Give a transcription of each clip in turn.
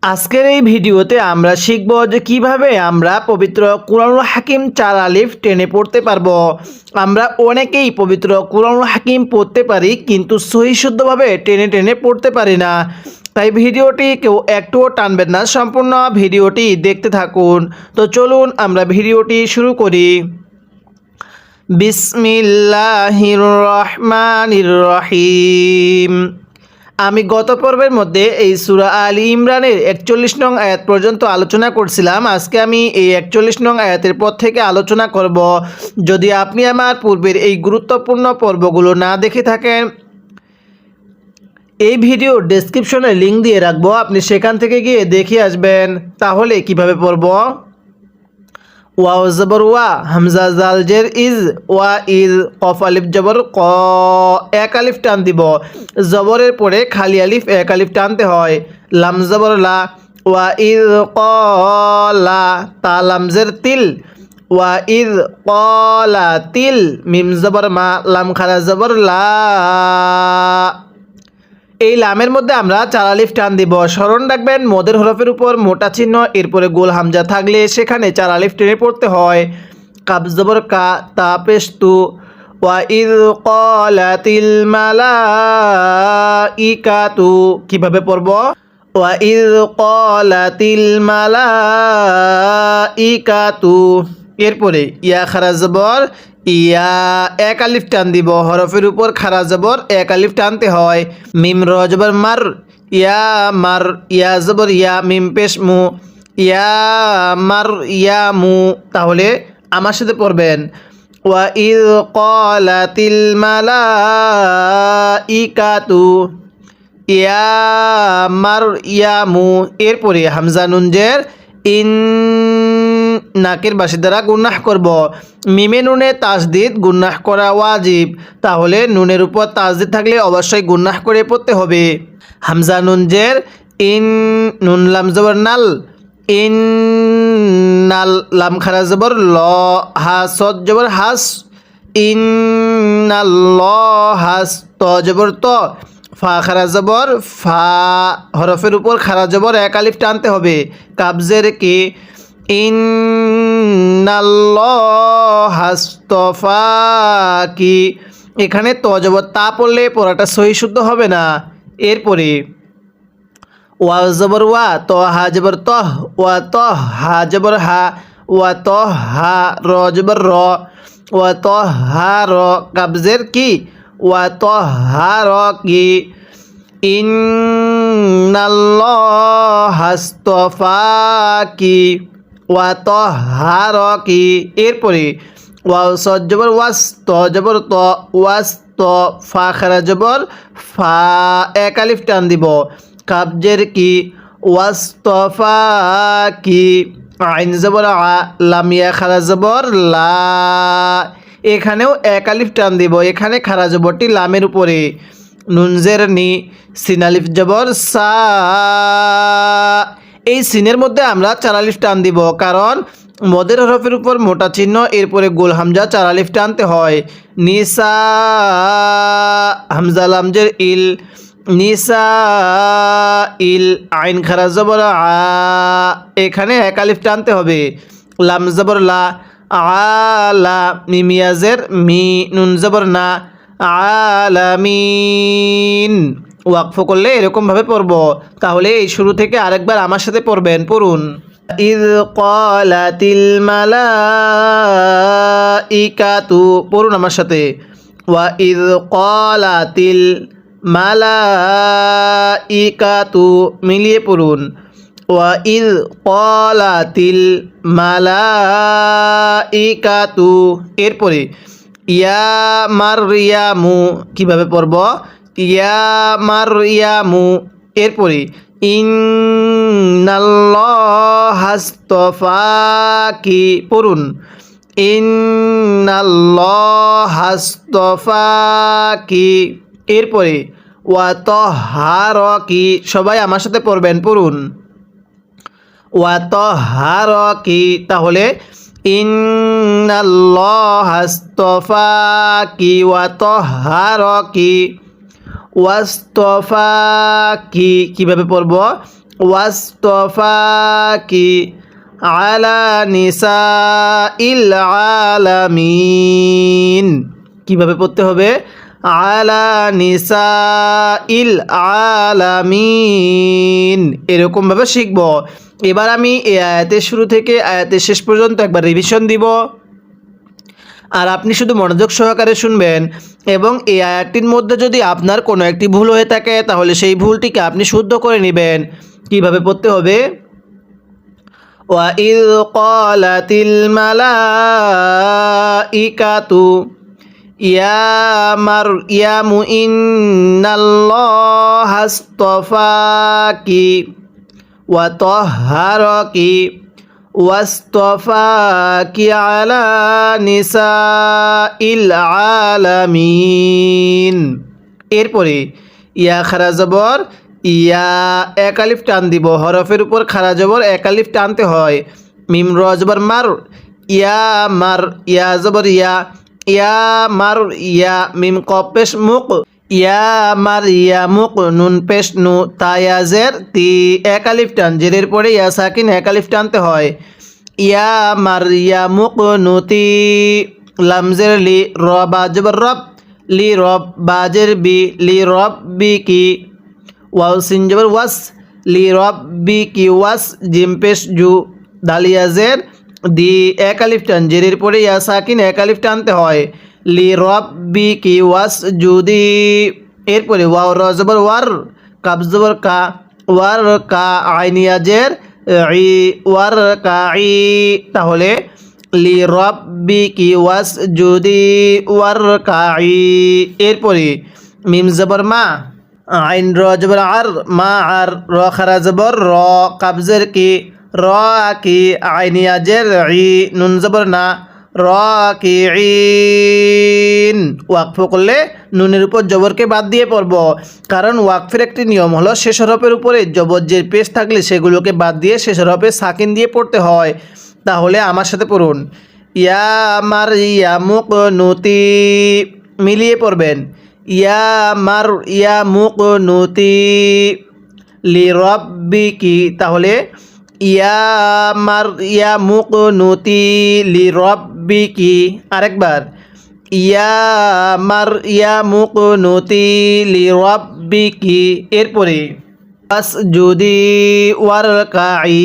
আজকের এই ভিডিওতে আমরা শিখব যে কিভাবে আমরা পবিত্র কুরআনুল হাকিম 4 আলিফ টেনে পড়তে পারবো। আমরা অনেকেই পবিত্র কুরআনুল হাকিম পড়তে পারি কিন্তু সহি শুদ্ধভাবে টেনে টেনে পড়তে পারি না। তাই ভিডিওটি কেউ একটুও টানবেন না, সম্পূর্ণ ভিডিওটি দেখতে থাকুন। তো চলুন আমরা ভিডিওটি শুরু করি। বিসমিল্লাহির রহমানির রহিম। আমি গত পর্বের মধ্যে এই সূরা আলী ইমরানের 41 নং আয়াত পর্যন্ত আলোচনা করছিলাম। আজকে আমি এই 41 নং আয়াতের পর থেকে আলোচনা করব। যদি আপনি আমার পূর্বের এই গুরুত্বপূর্ণ পর্বগুলো না দেখে থাকেন, এই ভিডিও ডেসক্রিপশনে লিঙ্ক দিয়ে রাখবো, আপনি সেখান থেকে গিয়ে দেখে আসবেন। তাহলে কিভাবে পড়ব? ওয়াও জবর ওয়া, হামজা জাল জের ইজ, ওয়া ইজ, কফ আলিফ জবর ক, এক আলিফ টান দিব। জবরের পরে খালি আলিফ এক আলিফ টানতে হয়। লাম জবর লা, ওয়া ইজ কলা, তা লাম জের তিল, ওয়া ইজ কলা তিল, মিম জবর মা, লাম খারা জবর লা। এই লামের মধ্যে আমরা 4 আলিফ টান দিব। স্মরণ রাখবেন, মদের হরফের উপর মোটা চিহ্ন, এরপরে গোল হামজা থাকলে সেখানে 4 আলিফ টেনে পড়তে হয়। কাব জবর কা, তা পেশ তু, ওয়া ইয ক্বালাতিল মালাইকাতু। কিভাবে পড়ব? ওয়া ইয ক্বালাতিল মালাইকাতু। এরপরে ইয়া খারা জবর ইয়া, এক আলিফ টান দিব। হরফের উপর খারা জবর এক আলিফ টানতে হয়। মিম র জবর মার, ইয়া মার, ইয়া জবর ইয়া, মিম পেশ মু, ইয়া মার ইয়া মু। তাহলে আমার সাথে পড়বেন, ওয়া ইয ক্বালাতিল মালাইকাতু ইয়া মার ইয়া মু। এরপরে হামজা নুন জের ইন, নাকের বাসি দ্বারা গুন্নাহ করব। মিমে নুনে তাসদিদ গুন্নাহ করা ওয়াজিব, তাহলে নুনের উপর তাসদিদ থাকলে অবশ্যই গুন্নাহ করে পড়তে হবে। হামজা নুন জের ইন, নুন লাম জবর নাল, ইন নাল, লাম খারা জবর ল, হা সদ জবর হাস, ইন নাল হাস, ত জবর ত, ফা খারা জবর ফা, হরফের উপর খারা জবর এক আলিফ টানতে হবে। কাবজের কি, ইন্নাল্লাহাস্তাফাকি, এখানে ত জবর তা পড়লে পড়াটা সহি শুদ্ধ হবে না। এরপরে ওয়া জবর ওয়া, ত হা জবর তহ, ওয়া তহ, হা জবর হা, ওয়া তহ হা, র জবর র, ওয়া তহ হা র, কাবজের কি, ওয়া তহ হা র কি, ইন্নাল্লাহাস্তাফাকি ওয়া তাহহারাকি। এরপরে ওয়াও সদ জবর ওয়াস, ত জবর ত, ওয়াস ত, ফা খারা জবর ফা, এক আলিফ টান দিব। কাবজের কি, ওয়াস্তফাকি, আইন জবর আ, লাম ইয়া খারা জবর লা, এখানেও এক আলিফ টান দিব। এখানে খারা জবরটি লামের উপরে। নুন জের নি, সিন আলিফ জবর সা, এই সিনের মধ্যে আমরা 4 আলিফ টান দিব, কারণ মদের হরফের উপর মোটা চিহ্ন, এরপরে গোল হামজা 4 আলিফ টানতে হয়। নিসা, হামজা লাম জের ইল, নিসা ইল, আইন খারা জবর আ, এখানে এক আলিফ টানতে হবে। লাম জবর লা, আলা, মিম ইয়া জের মি, নুন জবর না, আলামিন। ওয়াকফ করলে এরকমভাবে পড়ব। তাহলে এই শুরু থেকে আরেকবার আমার সাথে পড়বেন, পড়ুন। ইয ক্বালাতিল মালাইকাতু, পড়ুন আমার সাথে। ওয়া ইয ক্বালাতিল মালাইকাতু, মিলিয়ে পড়ুন। ওয়া ইয ক্বালাতিল মালাইকাতু। এরপরে ইয়া মারইয়ামু, কিভাবে পড়ব? ইয়া মারইয়ামু। এরপরে ইন্নাল্লাহাস্তাফাকি, পড়ুন। ইন্নাল্লাহাস্তাফাকি। এরপরে ওয়া তাহহারাকি, সবাই আমার সাথে পড়বেন, পড়ুন। ওয়া তাহহারাকি, তাহলে ইন্নাল্লাহাস্তাফাকি ওয়া তাহহারাকি, ওয়াস্তফাকি, কিভাবে পড়ব? ওয়াস্তফাকি আলা নিসাইল আলামিন। কিভাবে পড়তে হবে? আলা নিসাইল আলামিন, এরকমভাবে শিখব। এবার আমি এই আয়াতের শুরু থেকে আয়াতের শেষ পর্যন্ত একবার রিভিশন দিব, আর আপনি শুধু মনোযোগ সহকারে শুনবেন। এবং এই আয়াতটির মধ্যে যদি আপনার কোনো একটি ভুল হয়ে থাকে তাহলে সেই ভুলটিকে আপনি শুদ্ধ করে নেবেন। কিভাবে পড়তে হবে? وَإِذْ قَالَتِ الْمَلَائِكَةُ يَا مَرْيَمُ إِنَّ اللَّهَ اصْطَفَاكِ وَطَهَّرَكِ وَاصْطَفَاكِ عَلَى نِسَاءِ الْعَالَمِينَ। এরপরে ইয়া খারা জবর ইয়া, এক আলিফ টান দিব, হরফের উপর খারা জবর এক আলিফ টানতে হয়। মিম র জবর মার, ইয়া মার, ইয়া জবর ইয়া, ইয়া মার ইয়া, মিম কফ পেশ মুক, ইয়া মার ইয়া মুক, নুন পেশ নু, তায়াজের তি, এক আলিফ টান, জেরের পরে ইয়া সাকিন এক আলিফ টানতে হয়। ইয়া মার ইয়া মুক নুতি, লামজের লি, র বা জবর রব, লি রব, বাজের বি, লি রব বি কি, ওয়াও সিন জবর ওয়াস, লি রব বি কি ওয়াস, জিম পেশ জু, দালিয়াজের দি, এক আলিফ টান, জেরের পরে ইয়া সাকিন এক আলিফ টানতে হয়। লি রব বি কি ওয়াস জুদি। এরপরে ওয়াও র জবর ওয়ার, কাব জবর কা, ওয়ার কা, আইনিয়াজের ই, ওয়ার কা ই, তাহলে লি রব বি কি ওয়াস জুদি ওয়ার কা ই। এরপরে মিম জবর মা, আইন র জবর আর, মা আর, র খারা জবর র, কাবজের কি, র কি, আইনিয়াজের ই, নুন জবর না, র কি ইন। ওয়াকফ করলে নুনের উপর জবরকে বাদ দিয়ে পড়ব, কারণ ওয়াকফের একটি নিয়ম হলো শেষ হরফের উপরে জবর পেশ থাকলে সেগুলোকে বাদ দিয়ে শেষ হরফে সাকিন দিয়ে পড়তে হয়। তাহলে আমার সাথে পড়ুন, ইয়া মার ইয়া মুক নুতি, মিলিয়ে পড়বেন, ইয়া মার ইয়া মুক নুতি লি রব্বিকি, তাহলে ইয়া মার ইয়া মুক নুতি লি রব্বিকি। আরেকবার, ইয়া মার ইয়া মুক নুতি লি রব্বিকি। এরপরে ওয়াসজুদি ওয়ারকাই,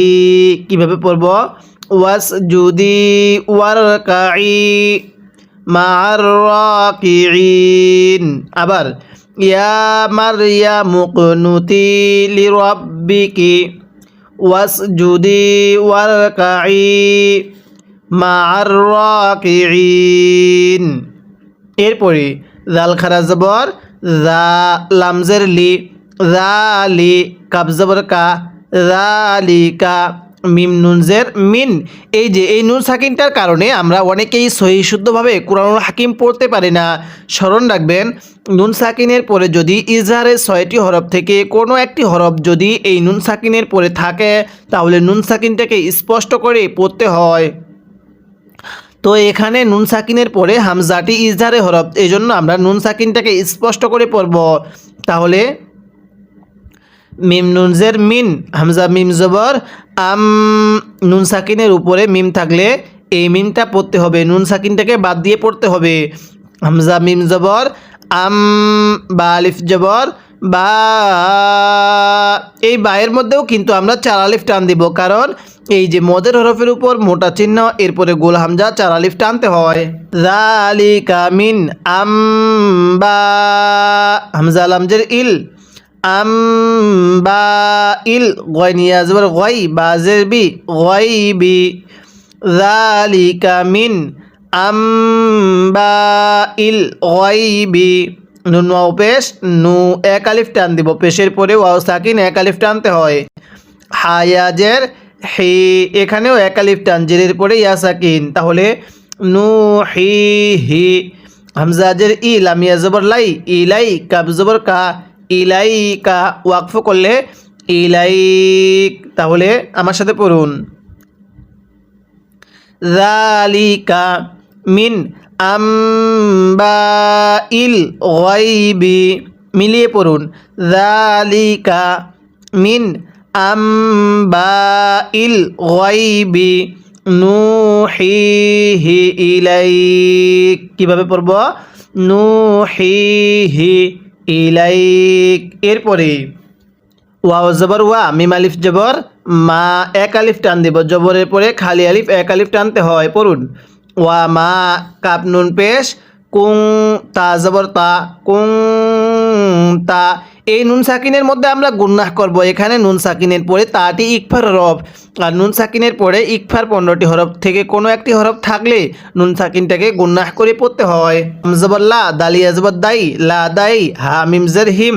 কিভাবে পড়ব? ওয়াসজুদি ওয়ারকাই মা'আর রাকিঈন। আবার ইয়া মারইয়ামু কুনুতি লিরাব্বিকি ওয়াসজুদি ওয়ারকাই মা'আর রাকিঈন। এরপরে জাল খারা জবর জা, লামজের লি, জালি, কাব জবর কা, জালিকা, মিম নুনজের মিন। এই যে এই নুন সাকিনটার কারণে আমরা অনেকেই সহি শুদ্ধভাবে কুরআনুল হাকিম পড়তে পারি না। স্মরণ রাখবেন, নুন সাকিনের পরে যদি ইজহারের 6টি হরফ থেকে কোনো একটি হরফ যদি এই নুন সাকিনের পরে থাকে তাহলে নুন সাকিনটাকে স্পষ্ট করে পড়তে হয়। তো এখানে নুন সাকিনের পরে হামজাটি ইজহারে হরফ, এই জন্য আমরা নুন সাকিনটাকে স্পষ্ট করে পড়ব। তাহলে মিম নুনজের মিন, হামজা মিম জবর আম, নুন সাকিনের উপরে মিম থাকলে এই মিমটা পড়তে হবে, নুন সাকিনটাকে বাদ দিয়ে পড়তে হবে। হামজা মিম জবর আম, বা আলিফ জবর বা, এই বায়ের মধ্যেও কিন্তু আমরা 4 আলিফ টান দিব, কারণ এই যে মদের হরফের উপর মোটা চিহ্ন এরপরে গোল হামজা 4 আলিফ টানতে হয়। যালিকা মিন আম বা, হামজা লামজের ইল, আম বা ইল, গয় নিয়ে আসবার গয়, বাজের বি, গয় বি, যালিকা মিন আম বা ইল গয় বি। নুন ওয়াও পেশ নু, এক আলিফ টান দিব, পেশের পরে ওয়াও সাকিন এক আলিফ টানতে হয়। হায়াজের হি, এখানেও এক আলিফ টান, জেরের পরে ইয়া সাকিন, তাহলে নু হি হি। হামজাজের ই, লামিয়া জবর লাই, ইলাই, কাব জবর কা, ইলাইকা, ওয়াকফ করলে ইলাইক। তাহলে আমার সাথে পড়ুন, যালিকা মিন আম্বাইল গায়বি, মিলিয়ে পড়ুন, যালিকা মিন আম্বাইল গায়বি নুহিহি ইলাইক। কিভাবে পড়ব? নুহিহি ইলাইক। এরপরে ওয়াও জবর ওয়া, মিম আলিফ জবর মা, এক আলিফ টান দিব, জবরের পরে খালি আলিফ এক আলিফ টানতে হয়। পড়ুন ওয়া মা, কাপ নুন পেশ কুং, তা জবর তা, কুং তা। এই নুন সাকিনের মধ্যে আমরা গুন্নাহ করব। এখানে নুন সাকিনের পরে তাটি ইকফার হরফ, আর নুন সাকিনের পরে ইকফার 15টি হরফ থেকে কোনো একটি হরফ থাকলে নুন সাকিনটাকে গুন্নাহ করে পড়তে হয়। জবর লা, দালিয়া জবর দাই, লা দাই, হা মিম জের হিম,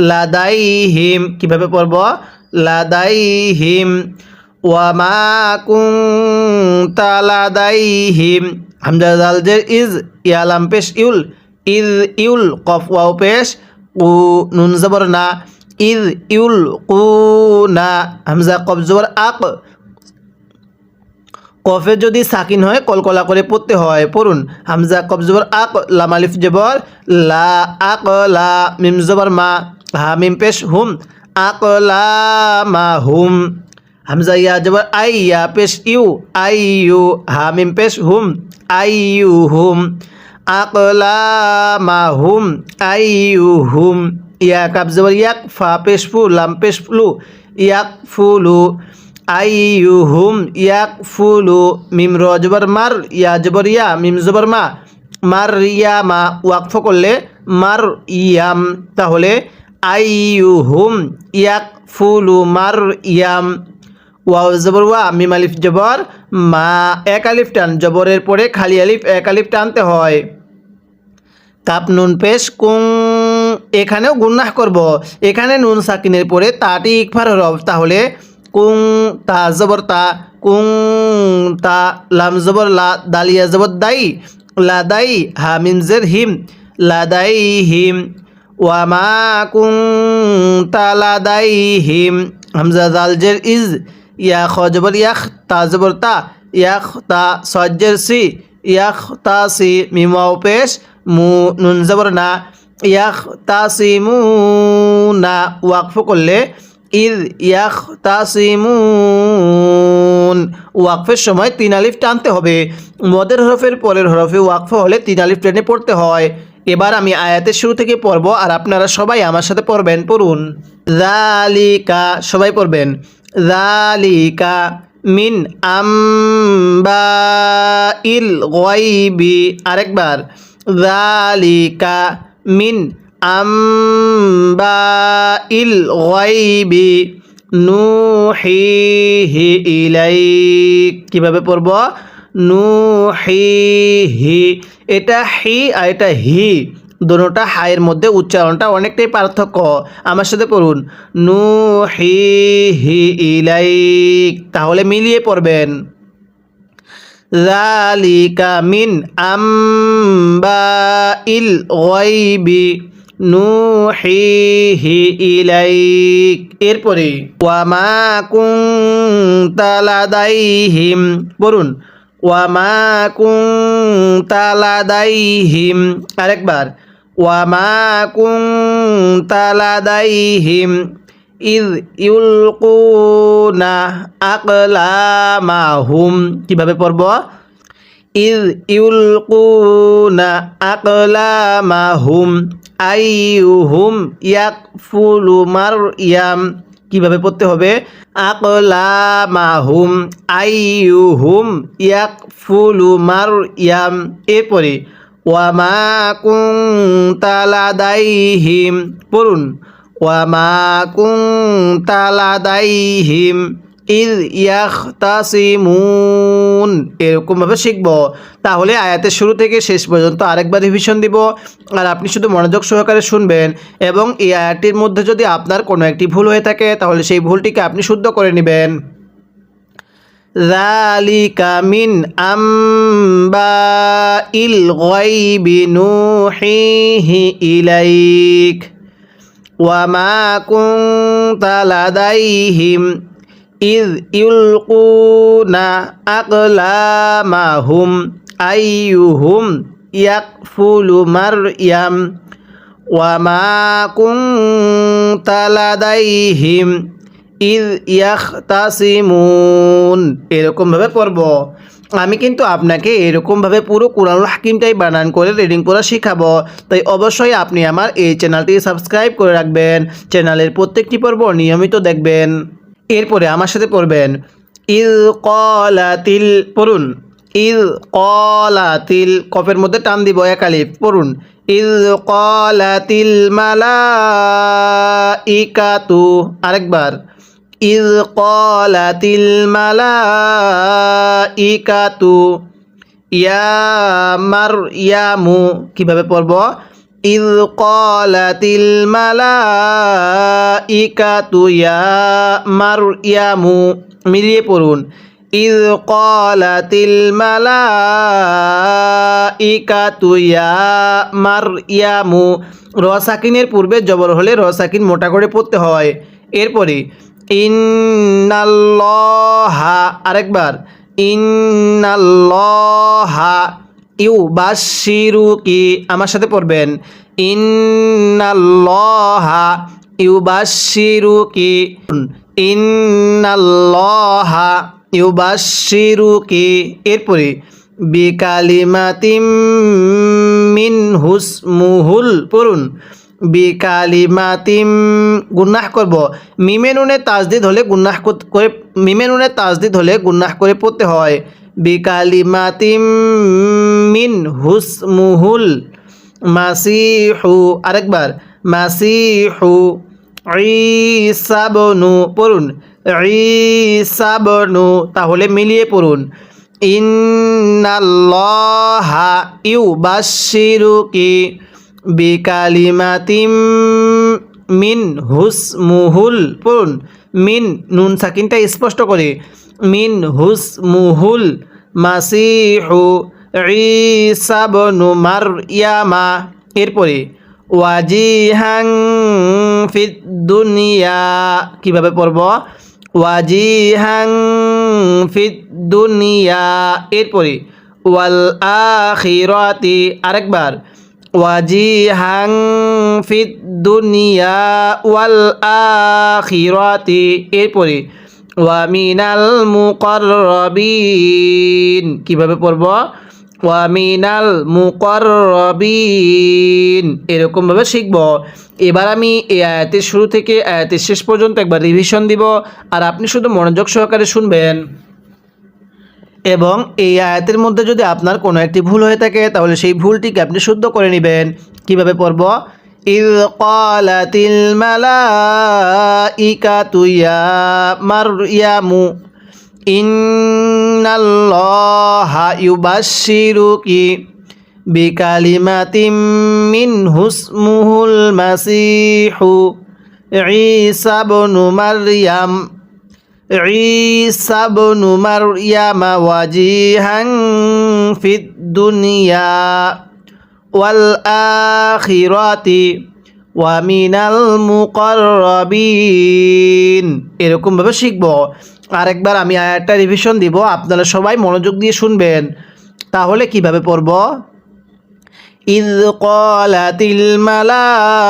লা দাই হিম। কিভাবে পড়ব? লা দাই হিম। ওয়া মা কুনতা লাদাইহিম, হামজা জাল জের ইজ, ইয়া লাম পেশ ইউল, ইজ ইউল, কফ ওয়াও পেশ উ, নুন জবর না, ইজ ইউল কু না, হামজা কফ জবর আক, কফে যদি সাকিন হয় কলকলা করে পড়তে হয়। পড়ুন হামজা কফ জবর আক, লাম আলিফ জবর লা, আক লা, মিম জবর মা, হা মিম পেশ হুম, আক লা মা হুম। হামজা ইয়া জবর আই, ইয়া পেশ ইউ, আই ইউ, হা মিম পেশ হুম, আই ইউ হুম, আকলা মা হুম, আই ইউ হুম। ইয়া কাপ জবর ইয়াক, ফা পেশ ফু, লাম পেশ ফ্লু, ইয়াক ফুলু, আই ইউ হুম ইয়াক ফুলু। মিম র জবর মার, ইয়া জবর ইয়া, মিম জবর মা, মার ইয়া মা, ওয়াকফ করলে মার ইয়াম। তাহলে আই ইউ হুম ইয়াক ফুলু মার ইয়াম। ওয়াও জবর ওয়া, মিম আলিফ জবর মা, এক আলিফ টান, জবরের পরে খালি আলিফ এক আলিফ টানতে হয়। কাপ নুন পেশ কুং, এখানেও গুন্নাহ করব। এখানে নুন সাকিনের পরে তাটি ইকফার হরফ, তাহলে কুং তা জবর তা, কুং তা, লাম জবর লা, দালিয়া জবর দাই, লা দাই, হা মিম জের হিম, লা দাই হিম। ওয়া মা কুং তা লা দাই হিম, হামজা জাল জের ইজ, ইয়া খ জবর ইয়াখ, তা জবর তা, ইয়াখ তা, সদ জের সি, ইয়াখ তা সি, মিম ওয়াও পেশ মু, নুন জবর না, ইয়াখ তা সি মু না, ওয়াকফ করলে ইদ ইয়াখ তা সি মুন। ওয়াকফের সময় 3 আলিফ টানতে হবে। মদের হরফের পরের হরফে ওয়াকফ হলে 3 আলিফ টেনে পড়তে হয়। এবার আমি আয়াতের শুরু থেকে পড়ব আর আপনারা সবাই আমার সাথে পড়বেন। পড়ুন যালিকা, সবাই পড়বেন যালিকা মিন আম্বাইল গায়বি। আরেকবার যালিকা মিন আম্বাইল গায়বি নুহিহি ইলাইক। কিভাবে পড়ব? নুহিহি। এটা হি আর এটা হি, দুটোটা হায়ের মধ্যে উচ্চারণটা অনেকটাই পার্থক্য। আমার সাথে পড়ুন নুহিহি ইলাইক, তাহলে মিলিয়ে পড়বেন। যালিকা মিন আম্বাইল গায়বি নুহিহি ইলাইক। এরপরে ওয়া মা কুনতা লাদাইহিম, পড়ুন ওয়া মা কুনতা লাদাইহিম। আরেকবার ওয়া মা কুনতা লাদাইহিম ইয ইউলকুনা আকলামাহুম। কিভাবে পড়ব? ইয ইউলকুনা আকলামাহুম আইয়ুহুম ইয়াকফুলু মারইয়াম। কিভাবে পড়তে হবে? আকলামাহুম আইয়ুহুম ইয়াকফুলু মারইয়াম। এরপরে ওয়া মা কুনতা লাদাইহিম, পড়ুন ওয়া মা কুনতা লাদাইহিম ইয ইয়াখতাসিমুন। এরকমভাবে শিখব। তাহলে আয়াতের শুরু থেকে শেষ পর্যন্ত আরেকবার রিভিশন দিব, আর আপনি শুধু মনোযোগ সহকারে শুনবেন। এবং এই আয়াতটির মধ্যে যদি আপনার কোনো একটি ভুল হয়ে থাকে তাহলে সেই ভুলটিকে আপনি শুদ্ধ করে নেবেন। যালিকা মিন আম্বাইল গায়বি নুহিহি ইলাইক ওয়া মা কুনতা লাদাইহিম ইয ইউলকুনা আকলামাহুম আইয়ুহুম ইয়াকফুলু মারইয়াম ওয়া মা কুনতা লাদাইহিম ইয ইয়াখতাসিমুন এরকমভাবে পড়ব। আমি কিন্তু আপনাকে এরকমভাবে পুরো কুরআনুল হাকিমটাই বানান করে রিডিং পড়া শেখাবো। তাই অবশ্যই আপনি আমার এই চ্যানেলটি সাবস্ক্রাইব করে রাখবেন, চ্যানেলের প্রত্যেকটি পর্ব নিয়মিত দেখবেন। এরপরে আমার সাথে পড়বেন ইয ক্বালাতিল, পড়ুন ইয ক্বালাতিল, কফের মধ্যে টান দিব এক আলিফ, পড়ুন ইয ক্বালাতিল মালাইকাতু, আরেকবার ইয ক্বালাতিল মালাইকাতু ইয়া মারইয়ামু, কিভাবে পড়ব ইয ক্বালাতিল মালাইকাতু ইয়া মারইয়ামু, মিলিয়ে পড়ুন ইয ক্বালাতিল মালাইকাতু ইয়া মারইয়ামু। র সাকিনের পূর্বে জবর হলে র সাকিন মোটা করে পড়তে হয়। এরপরে ইন্নাল্লাহা, আরেকবার ইন্নাল্লাহা ইউবাশশিরুকি, আমার সাথে পড়বেন ইন্নাল্লাহা ইউবাশশিরুকি, ইন্নাল্লাহা ইউবাশশিরুকি। এরপরে বিকালিমাতিম মিনহু ইসমুহুল, পড়ুন বিকালিমাতিম, গুন্নাহ করব, মিমে নুনে তাজদিদ হলে গুন্নাহ করে, মিমে নুনে তাজদিদ হলে গুন্নাহ করে পড়তে হয়। বিকালিমাতিম মিনহু ইসমুহুল মাসিহু, আরেকবার মাসিহু ঈসা ইবনু, পড়ুন ঈসা ইবনু, তাহলে মিলিয়ে পড়ুন ইন্নাল্লাহা ইউবাশশিরুকি বিকালিমাতিম মিনহু ইসমুহুল, পড়ুন মিন, নুন সাকিনটা স্পষ্ট করে, মিনহু ইসমুহুল মাসিহু ঈসা ইবনু মারইয়ামা। এরপরে ওয়াজিহান ফিদ দুনিয়া, কিভাবে পড়ব ওয়াজিহান ফিদ দুনিয়া। এরপরে ওয়াল আখিরাতি, আরেকবার ওয়াজিহান ফিদ দুনিয়া ওয়াল আখিরাতি। এরপরে ওয়া মিনাল মুকাররাবিন, কিভাবে পড়ব ওয়া মিনাল মুকাররাবিন, এরকমভাবে শিখব। এবার আমি এই আয়াতের শুরু থেকে আয়াতের শেষ পর্যন্ত একবার রিভিশন দিব, আর আপনি শুধু মনোযোগ সহকারে শুনবেন। এবং এই আয়াতের মধ্যে যদি আপনার কোনো একটি ভুল হয়ে থাকে তাহলে সেই ভুলটিকে আপনি শুদ্ধ করে নেবেন। কিভাবে পড়ব ইয ক্বালাতিল মালাইকাতু ইয়া মারইয়ামু ইন্নাল্লাহা ইউবাশশিরুকি বিকালিমাতিম মিনহু ইসমুহুল মাসিহু ঈসা ইবনু মারইয়াম ঈসা ইবনু মারইয়ামা ওয়াজিহান ফিদ দুনিয়া ওয়াল আখিরাতি ওয়া মিনাল মুকাররাবিন, এরকমভাবে শিখব। আরেকবার আমি আয়াতটা রিভিশন দিব, আপনারা সবাই মনোযোগ দিয়ে শুনবেন। তাহলে কিভাবে পড়ব ইয ক্বালাতিল মালাইকাতু,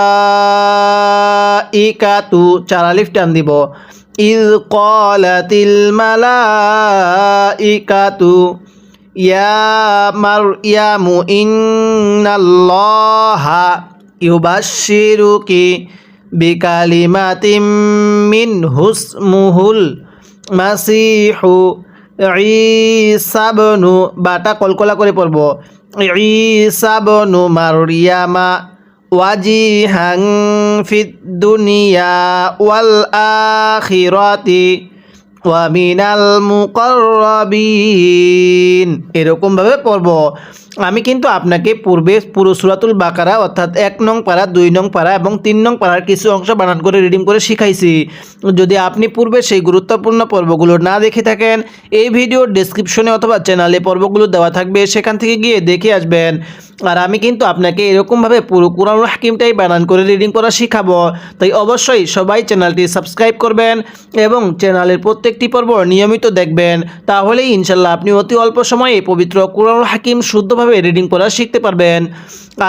চার আলিফ টান দিব, ইয ক্বালাতিল মালাইকাতু ইয়া মারইয়ামু ইন্নাল্লাহা ইউবাশশিরুকি বিকালিমাতিম মিনহু ইসমুহুল মাসিহু ঈসা ইবনু, বাটা কলকলা করে পড়ব ঈসা ইবনু মারইয়ামা ওয়াজিহান ফিদ দুনিয়া ওয়াল আখিরাতি ওয়া মিনাল মুকাররাবিন, এরকমভাবে পড়ব। আমি কিন্তু আপনাকে পূর্বে পুরো সূরাতুল বাকারা অর্থাৎ 1 নং পারা, 2 নং পারা এবং 3 নং পারার কিছু অংশ বানান করে রিডিং করে শিখাইছি। যদি আপনি পূর্বে সেই গুরুত্বপূর্ণ পর্বগুলো না দেখে থাকেন, এই ভিডিওর ডেসক্রিপশনে অথবা চ্যানেলে পর্বগুলো দেওয়া থাকবে, সেখান থেকে গিয়ে দেখে আসবেন। আর আমি কিন্তু আপনাকে এরকমভাবে পুরো কুরআনুল হাকিমটাই বানান করে রিডিং করা শিখাবো। তাই অবশ্যই সবাই চ্যানেলটি সাবস্ক্রাইব করবেন এবং চ্যানেলের প্রত্যেকটি পর্ব নিয়মিত দেখবেন। তাহলেই ইনশাল্লাহ আপনি অতি অল্প সময়ে পবিত্র কুরআনুল হাকিম শুদ্ধভাবে সুন্দরভাবে রিডিং পড়া শিখতে পারবেন।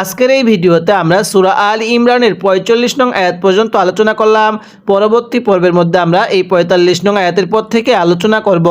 আজকের এই ভিডিওতে আমরা সূরা আল ইমরানের ৪৫ নং আয়াত পর্যন্ত আলোচনা করলাম। পরবর্তী পর্বের মধ্যে আমরা এই ৪৫ নং আয়াতের পর থেকে আলোচনা করব।